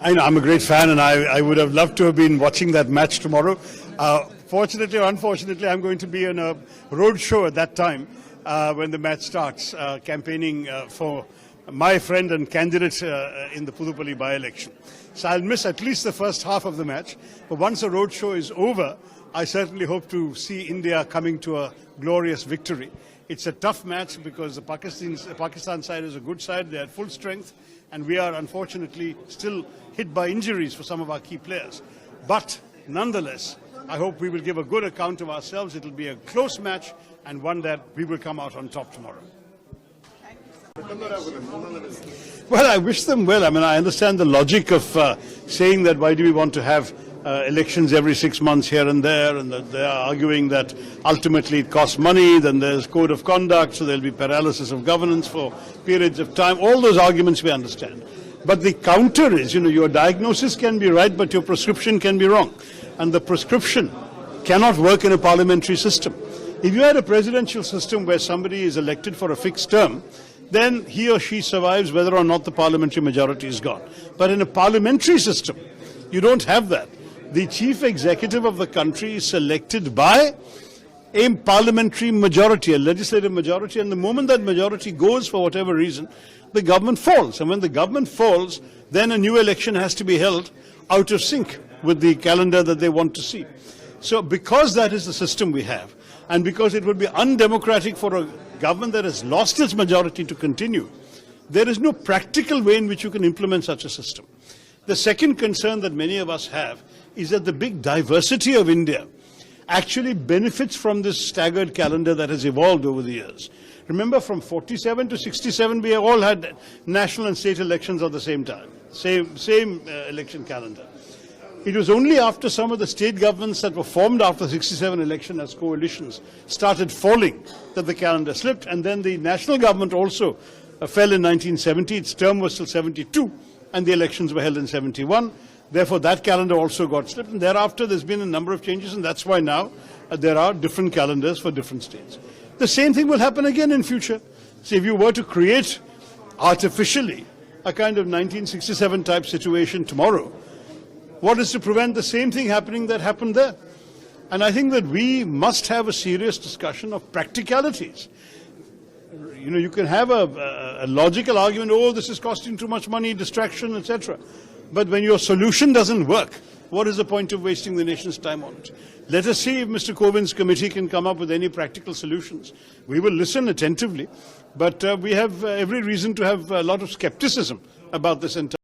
I know, I'm a great fan, and I would have loved to have been watching that match tomorrow. Fortunately or unfortunately, I'm going to be on a road show at that time when the match starts, campaigning for my friend and candidate in the Pudupalli by-election. So I'll miss at least the first half of the match. But once the road show is over, I certainly hope to see India coming to a glorious victory. It's a tough match because the Pakistan side is a good side. They're at full strength, and we are unfortunately still hit by injuries for some of our key players. But nonetheless, I hope we will give a good account of ourselves. It will be a close match and one that we will come out on top tomorrow. Well, I wish them well. I mean, I understand the logic of saying that why do we want to have elections every 6 months here and there, and that they are arguing that ultimately it costs money, then there's code of conduct, so there'll be paralysis of governance for periods of time. All those arguments we understand. But the counter is, your diagnosis can be right, but your prescription can be wrong. And the prescription cannot work in a parliamentary system. If you had a presidential system where somebody is elected for a fixed term, then he or she survives whether or not the parliamentary majority is gone. But in a parliamentary system, you don't have that. The chief executive of the country is selected by a parliamentary majority, a legislative majority, and the moment that majority goes for whatever reason, the government falls. And when the government falls, then a new election has to be held out of sync with the calendar that they want to see. So because that is the system we have, and because it would be undemocratic for a government that has lost its majority to continue, there is no practical way in which you can implement such a system. The second concern that many of us have is that the big diversity of India actually benefits from this staggered calendar that has evolved over the years. Remember, from 47 to 67, we all had national and state elections at the same time, same election calendar. It was only after some of the state governments that were formed after the 67 election as coalitions started falling that the calendar slipped, and then the national government also fell in 1970. Its term was till 72, and the elections were held in 71. Therefore, that calendar also got slipped, and thereafter there's been a number of changes, and that's why now there are different calendars for different states. The same thing will happen again in future. So if you were to create artificially a kind of 1967 type situation tomorrow, what is to prevent the same thing happening that happened there? And I think that we must have a serious discussion of practicalities. You can have a logical argument, oh, this is costing too much money, distraction, etc. But when your solution doesn't work, what is the point of wasting the nation's time on it? Let us see if Mr. Kovind's committee can come up with any practical solutions. We will listen attentively, but we have every reason to have a lot of skepticism about this entire